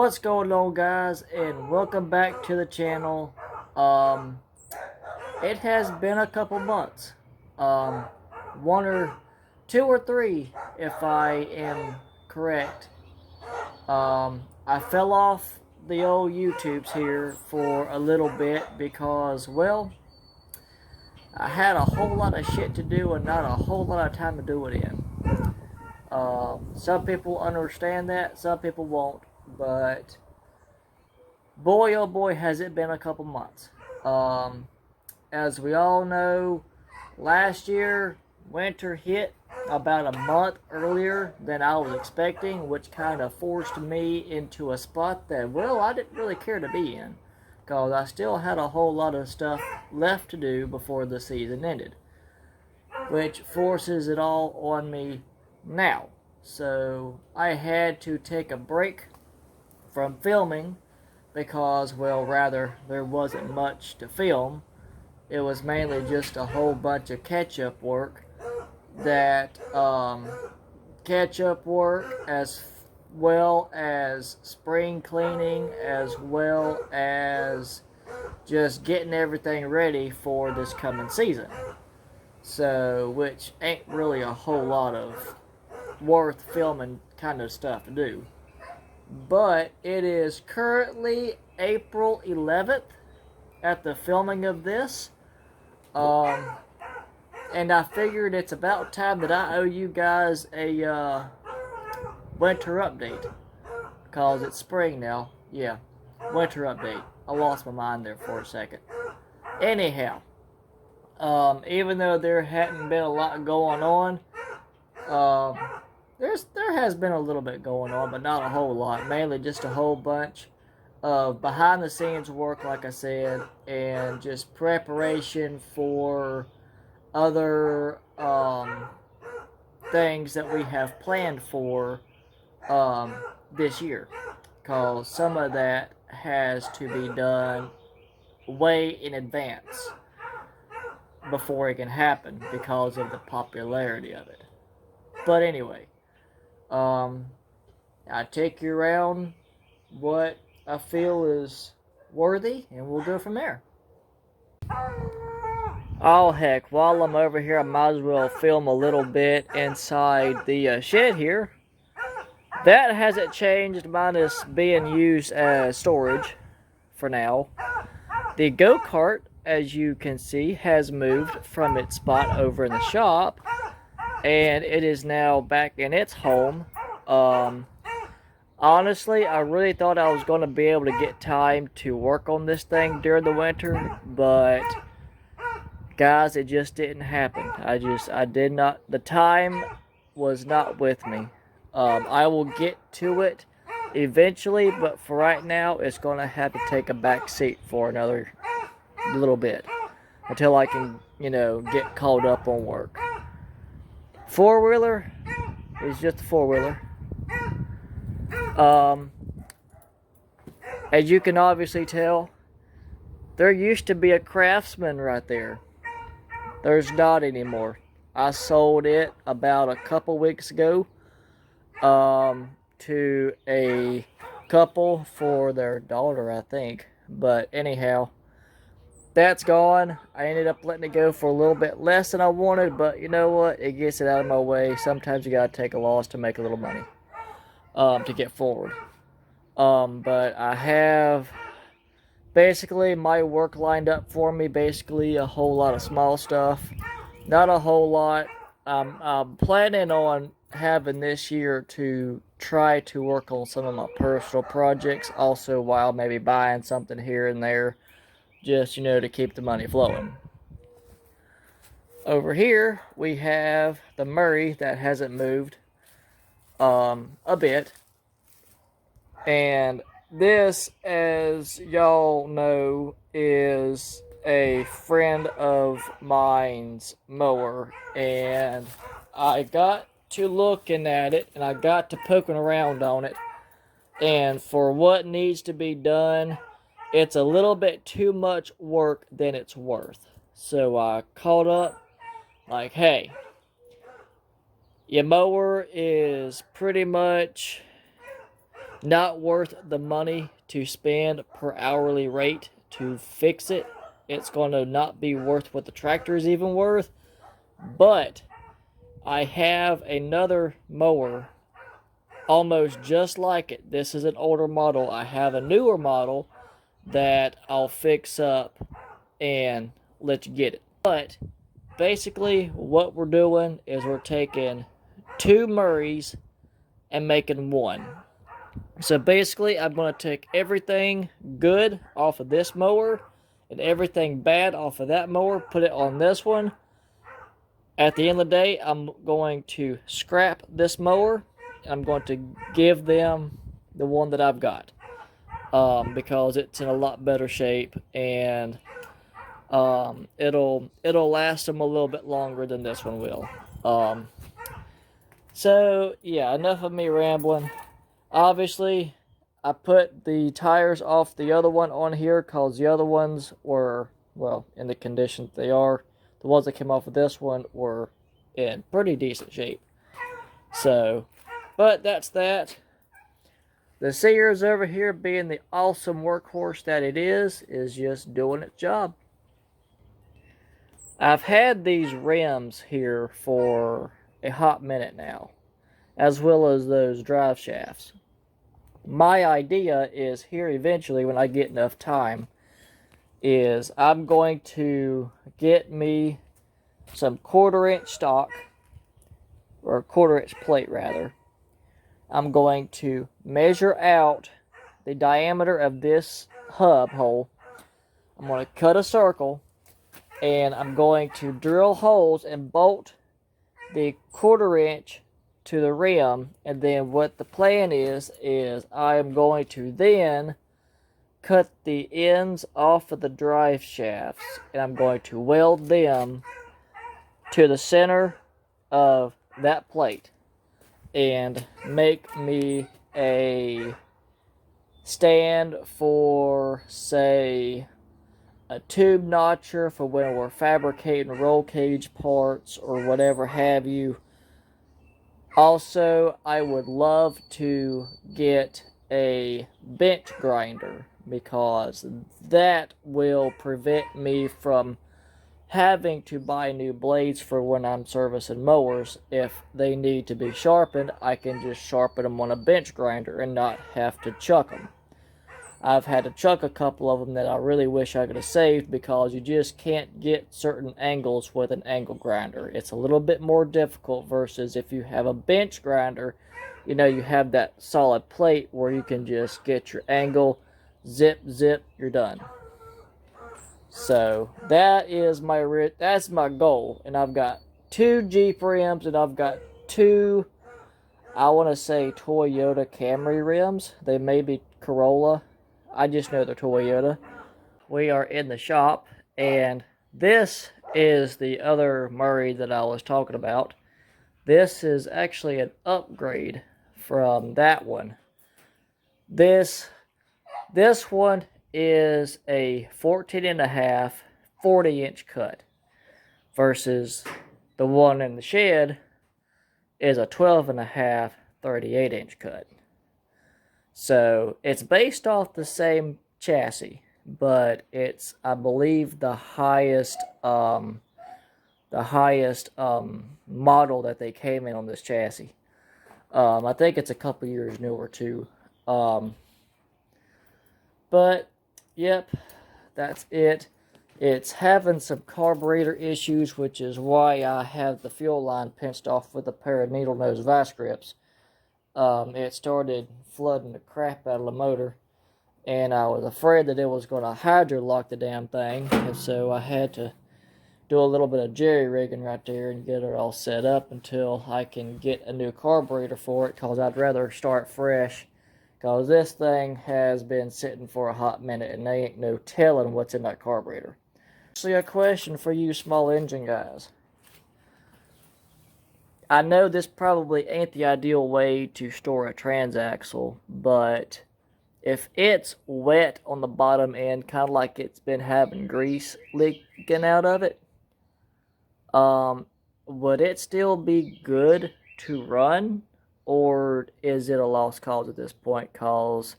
What's going on, guys, and welcome back to the channel. Um, it has been a couple months, um, one or two or three, if I am correct. I fell off the old YouTubes here for a little bit because, well, I had a whole lot of shit to do and not a whole lot of time to do it in. Some people understand that, some people won't, but boy, oh boy, has it been a couple months. Um, as we all know, last year, winter hit about a month earlier than I was expecting, which kind of forced me into a spot that, well, I didn't really care to be in, because I still had a whole lot of stuff left to do before the season ended, which forces it all on me now. So I had to take a break from filming because, well, rather, there wasn't much to film. It was mainly just a whole bunch of catch-up work as well as spring cleaning, as well as just getting everything ready for this coming season. So, which ain't really a whole lot of worth filming kind of stuff to do. But it is currently April 11th at the filming of this. And I figured it's about time that I owe you guys a winter update. Because it's spring now. Yeah, winter update. I lost my mind there for a second. Anyhow, even though there hadn't been a lot going on, there has been a little bit going on, but not a whole lot. Mainly just a whole bunch of behind the scenes work, like I said, and just preparation for other things that we have planned for this year. Because some of that has to be done way in advance before it can happen because of the popularity of it. But anyway, I take you around what I feel is worthy, and we'll go from there. Oh heck, while I'm over here, I might as well film a little bit inside the shed here. That hasn't changed, minus being used as storage for now. The go-kart, as you can see, has moved from its spot over in the shop, and it is now back in its home. Honestly, I really thought I was going to be able to get time to work on this thing during the winter, but guys, it just didn't happen. I did not, the time was not with me. I will get to it eventually, but for right now, it's going to have to take a back seat for another little bit until I can, get caught up on work. Four-wheeler is just a four-wheeler. As you can obviously tell, there used to be a Craftsman right there. There's not anymore. I sold it about a couple weeks ago to a couple for their daughter, I think. But anyhow, that's gone. I ended up letting it go for a little bit less than I wanted, but you know what? It gets it out of my way. Sometimes you gotta take a loss to make a little money, to get forward. But I have basically my work lined up for me. Basically, a whole lot of small stuff. Not a whole lot. I'm planning on having this year to try to work on some of my personal projects, also while maybe buying something here and there, just, to keep the money flowing. Over here, we have the Murray that hasn't moved a bit. And this, as y'all know, is a friend of mine's mower. And I got to looking at it, and I got to poking around on it. And for what needs to be done, it's a little bit too much work than it's worth. So I called up, like, hey, your mower is pretty much Not worth the money to spend per hourly rate to fix it. It's going to not be worth what the tractor is even worth. But I have another mower almost just like it. This is an older model. I have a newer model that I'll fix up and let you get it. But basically what we're doing is we're taking two Murrays and making one. So basically I'm going to take everything good off of this mower and everything bad off of that mower, put it on this one. At the end of the day, I'm going to scrap this mower. I'm going to give them the one that I've got because it's in a lot better shape, and it'll last them a little bit longer than this one will. So yeah, enough of me rambling. Obviously, I put the tires off the other one on here because the other ones were, well, in the condition they are. The ones that came off of this one were in pretty decent shape. So, but that's that. The Sears over here, being the awesome workhorse that it is just doing its job. I've had these rims here for a hot minute now, as well as those drive shafts. My idea is here eventually, when I get enough time, is I'm going to get me some 1/4 inch stock, or 1/4 inch plate rather. I'm going to measure out the diameter of this hub hole. I'm going to cut a circle, and I'm going to drill holes and bolt the 1/4 inch to the rim. And then what the plan is I am going to then cut the ends off of the drive shafts, and I'm going to weld them to the center of that plate and make me a stand for, say, a tube notcher for when we're fabricating roll cage parts or whatever have you. Also, I would love to get a bench grinder because that will prevent me from having to buy new blades for when I'm servicing mowers. If they need to be sharpened, I can just sharpen them on a bench grinder and not have to chuck them. I've had to chuck a couple of them that I really wish I could have saved because you just can't get certain angles with an angle grinder. It's a little bit more difficult versus if you have a bench grinder, you know, you have that solid plate where you can just get your angle, zip, zip, you're done. So that's my goal, and I've got two Jeep rims, and I've got two, I want to say, Toyota Camry rims. They may be Corolla. I just know they're Toyota. We are in the shop, and this is the other Murray that I was talking about. This is actually an upgrade from that one. This one is a 14.5 40-inch cut versus the one in the shed is a 12.5 38-inch cut. So it's based off the same chassis, but it's, I believe, the highest model that they came in on this chassis. I think it's a couple years newer too. But yep, that's it. It's having some carburetor issues, which is why I have the fuel line pinched off with a pair of needle nose vice grips. It started flooding the crap out of the motor, and I was afraid that it was going to hydro lock the damn thing, and so I had to do a little bit of jerry rigging right there and get it all set up until I can get a new carburetor for it, because I'd rather start fresh, because this thing has been sitting for a hot minute and there ain't no telling what's in that carburetor. Actually, a question for you small engine guys. I know this probably ain't the ideal way to store a transaxle, but if it's wet on the bottom end, kind of like it's been having grease leaking out of it, would it still be good to run? or is it a lost cause at this point? Because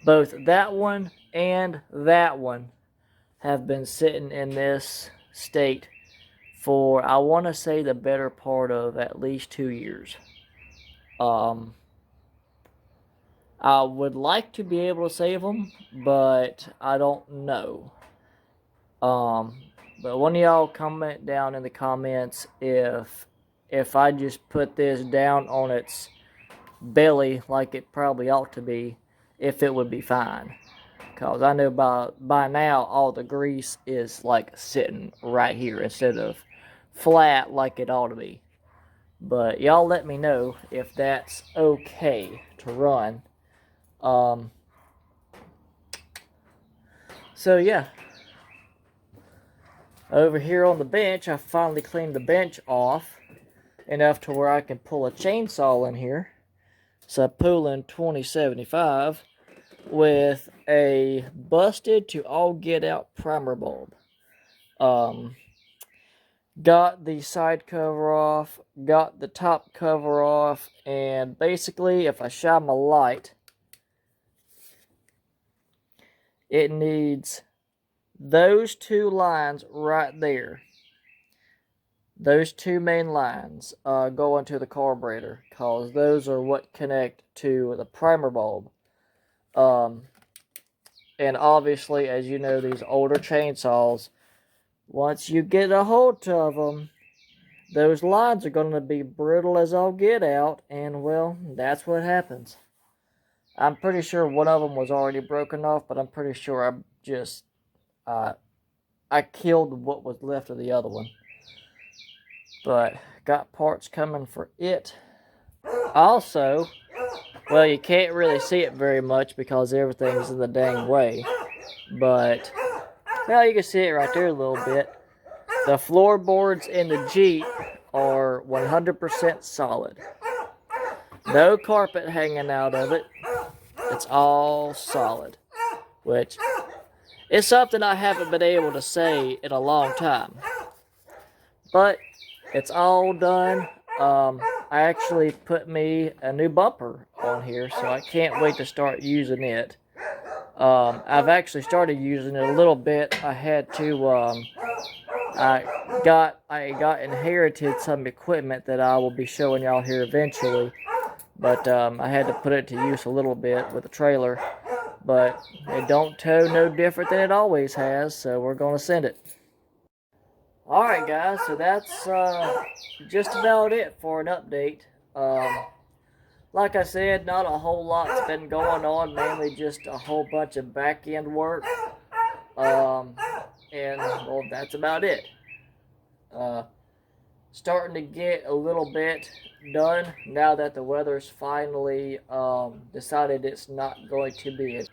both that one and that one have been sitting in this state for, I want to say, the better part of at least 2 years. I would like to be able to save them, but I don't know. But one of y'all comment down in the comments if I just put this down on its belly like it probably ought to be, if it would be fine. Because I know by now all the grease is like sitting right here instead of flat like it ought to be. But y'all let me know if that's okay to run. So yeah. Over here on the bench, I finally cleaned the bench off enough to where I can pull a chainsaw in here. So I'm pulling 2075 with a busted to all get out primer bulb. Got the side cover off, got the top cover off, and basically if I shine my light, it needs those two lines right there. Those two main lines going to the carburetor, because those are what connect to the primer bulb. And obviously, as you know, these older chainsaws, once you get a hold of them, those lines are going to be brittle as all get out, and well, that's what happens. I'm pretty sure one of them was already broken off, but I'm pretty sure I just, I killed what was left of the other one. But got parts coming for it. Also, well, you can't really see it very much because everything's in the dang way. But, well, you can see it right there a little bit. The floorboards in the Jeep are 100% solid. No carpet hanging out of it. It's all solid. Which is something I haven't been able to say in a long time. But it's all done. I actually put me a new bumper on here, so I can't wait to start using it. I've actually started using it a little bit. I had to, I got inherited some equipment that I will be showing y'all here eventually. But I had to put it to use a little bit with the trailer. But it don't tow no different than it always has, so we're going to send it. Alright guys, so that's just about it for an update. Like I said, not a whole lot's been going on, mainly just a whole bunch of back-end work. And, well, that's about it. Starting to get a little bit done now that the weather's finally decided it's not going to be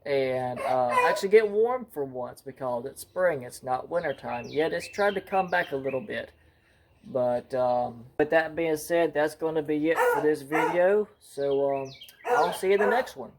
and actually get warm for once, because it's spring, it's not wintertime yet. It's trying to come back a little bit. But with that being said, that's going to be it for this video. So I'll see you in the next one.